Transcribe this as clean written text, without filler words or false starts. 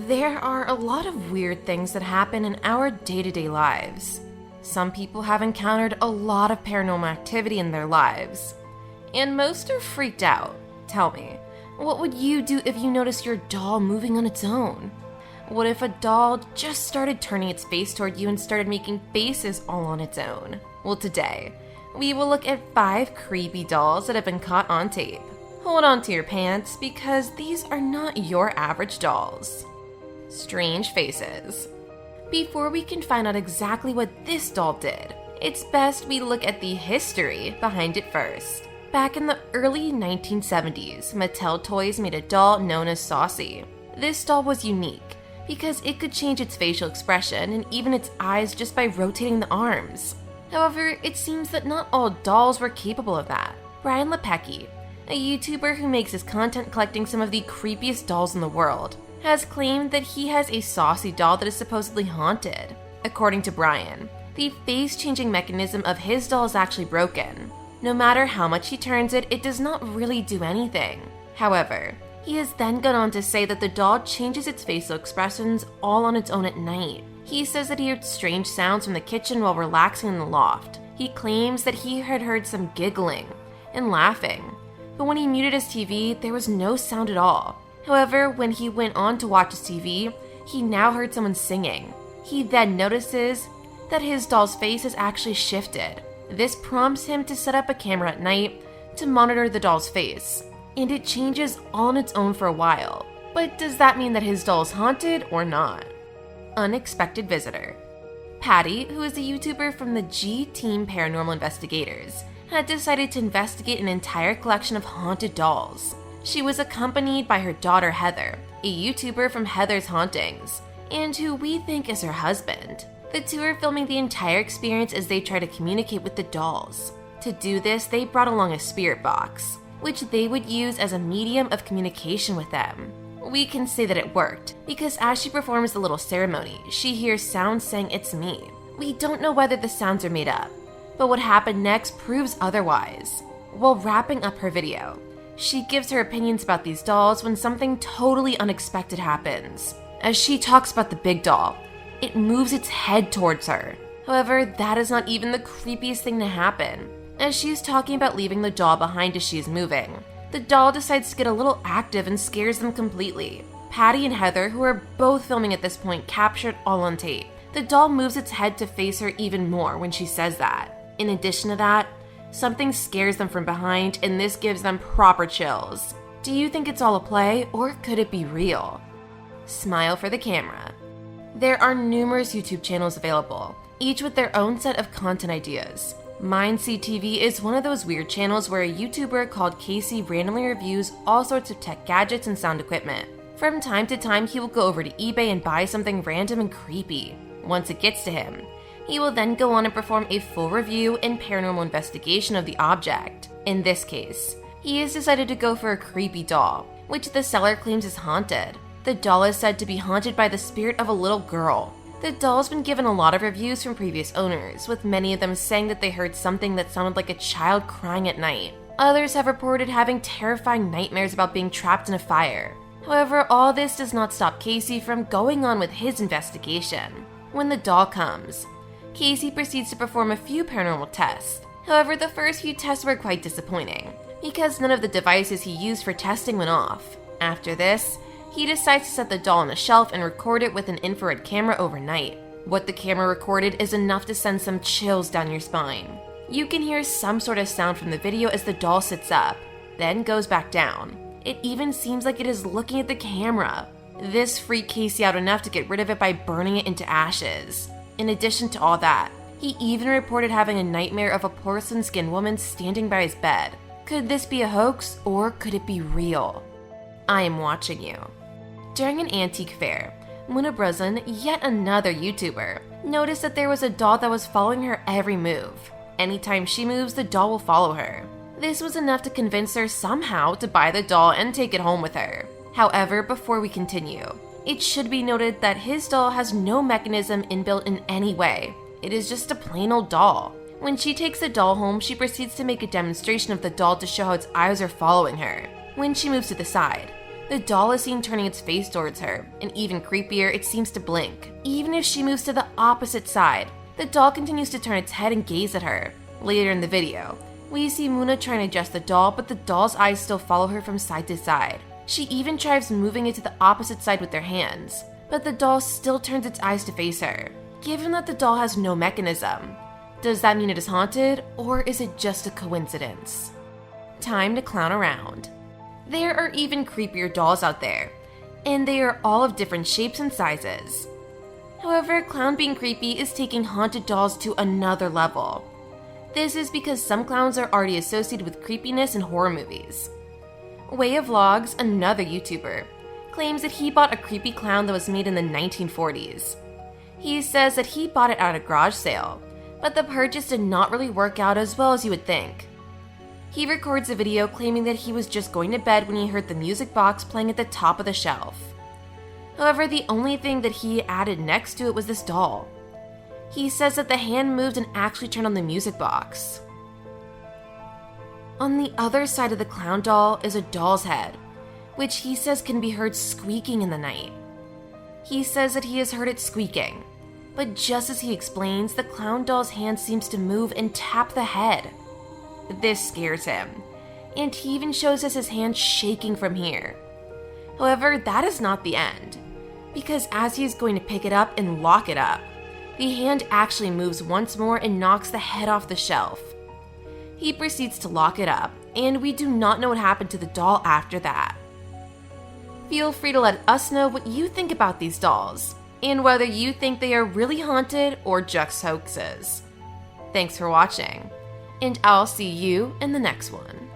There are a lot of weird things that happen in our day-to-day lives. Some people have encountered a lot of paranormal activity in their lives, and most are freaked out. Tell me, what would you do if you noticed your doll moving on its own? What if a doll just started turning its face toward you and started making faces all on its own? Well, today, we will look at 5 creepy dolls that have been caught on tape. Hold on to your pants because these are not your average dolls. Strange faces. Before we can find out exactly what this doll did, it's best we look at the history behind it first. Back in the early 1970s, Mattel Toys made a doll known as Saucy. This doll was unique because it could change its facial expression and even its eyes just by rotating the arms. However, it seems that not all dolls were capable of that. Brian Lepecki, a YouTuber who makes his content collecting some of the creepiest dolls in the world, has claimed that he has a Saucy doll that is supposedly haunted. According to Brian, the face-changing mechanism of his doll is actually broken. No matter how much he turns it, it does not really do anything. However, he has then gone on to say that the doll changes its facial expressions all on its own at night. He says that he heard strange sounds from the kitchen while relaxing in the loft. He claims that he had heard some giggling and laughing, but when he muted his TV, there was no sound at all. However, when he went on to watch his TV, he now heard someone singing. He then notices that his doll's face has actually shifted. This prompts him to set up a camera at night to monitor the doll's face, and it changes all on its own for a while. But does that mean that his doll is haunted or not? Unexpected visitor. Patty, who is a YouTuber from the G-Team Paranormal Investigators, had decided to investigate an entire collection of haunted dolls. She was accompanied by her daughter Heather, a YouTuber from Heather's Hauntings, and who we think is her husband. The two are filming the entire experience as they try to communicate with the dolls. To do this, they brought along a spirit box, which they would use as a medium of communication with them. We can say that it worked, because as she performs the little ceremony, she hears sounds saying "it's me." We don't know whether the sounds are made up, but what happened next proves otherwise. While wrapping up her video, she gives her opinions about these dolls when something totally unexpected happens. As she talks about the big doll, it moves its head towards her. However, that is not even the creepiest thing to happen. As she is talking about leaving the doll behind as she is moving, the doll decides to get a little active and scares them completely. Patty and Heather, who are both filming at this point, capture it all on tape. The doll moves its head to face her even more when she says that. In addition to that, something scares them from behind, and this gives them proper chills. Do you think it's all a play, or could it be real? Smile for the camera. There are numerous YouTube channels available, each with their own set of content ideas. MindSeeTV is one of those weird channels where a YouTuber called Casey randomly reviews all sorts of tech gadgets and sound equipment. From time to time, he will go over to eBay and buy something random and creepy. Once it gets to him, he will then go on and perform a full review and paranormal investigation of the object. In this case, he has decided to go for a creepy doll, which the seller claims is haunted. The doll is said to be haunted by the spirit of a little girl. The doll has been given a lot of reviews from previous owners, with many of them saying that they heard something that sounded like a child crying at night. Others have reported having terrifying nightmares about being trapped in a fire. However, all this does not stop Casey from going on with his investigation. When the doll comes, Casey proceeds to perform a few paranormal tests. However, the first few tests were quite disappointing, because none of the devices he used for testing went off. After this, he decides to set the doll on a shelf and record it with an infrared camera overnight. What the camera recorded is enough to send some chills down your spine. You can hear some sort of sound from the video as the doll sits up, then goes back down. It even seems like it is looking at the camera. This freaked Casey out enough to get rid of it by burning it into ashes. In addition to all that, he even reported having a nightmare of a porcelain-skinned woman standing by his bed. Could this be a hoax, or could it be real? I am watching you. During an antique fair, Muna Bruzin, yet another YouTuber, noticed that there was a doll that was following her every move. Anytime she moves, the doll will follow her. This was enough to convince her somehow to buy the doll and take it home with her. However, before we continue, it should be noted that his doll has no mechanism inbuilt in any way. It is just a plain old doll. When she takes the doll home, she proceeds to make a demonstration of the doll to show how its eyes are following her. When she moves to the side, The doll is seen turning its face towards her, and even creepier, it seems to blink. Even if she moves to the opposite side, the doll continues to turn its head and gaze at her. Later in the video, we see Muna trying to adjust the doll, but the doll's eyes still follow her from side to side. She even tries moving it to the opposite side with their hands, but the doll still turns its eyes to face her. Given that the doll has no mechanism, does that mean it is haunted, or is it just a coincidence? Time to clown around. There are even creepier dolls out there, and they are all of different shapes and sizes. However, clown being creepy is taking haunted dolls to another level. This is because some clowns are already associated with creepiness in horror movies. Way of Vlogs, another YouTuber, claims that he bought a creepy clown that was made in the 1940s. He says that he bought it at a garage sale, but the purchase did not really work out as well as you would think. He records a video claiming that he was just going to bed when he heard the music box playing at the top of the shelf. However, the only thing that he added next to it was this doll. He says that the hand moved and actually turned on the music box. On the other side of the clown doll is a doll's head, which he says can be heard squeaking in the night. He says that he has heard it squeaking, but just as he explains, the clown doll's hand seems to move and tap the head. This scares him, and he even shows us his hand shaking from here. However, that is not the end, because as he is going to pick it up and lock it up, the hand actually moves once more and knocks the head off the shelf. He proceeds to lock it up, and we do not know what happened to the doll after that. Feel free to let us know what you think about these dolls, and whether you think they are really haunted or just hoaxes. Thanks for watching, and I'll see you in the next one.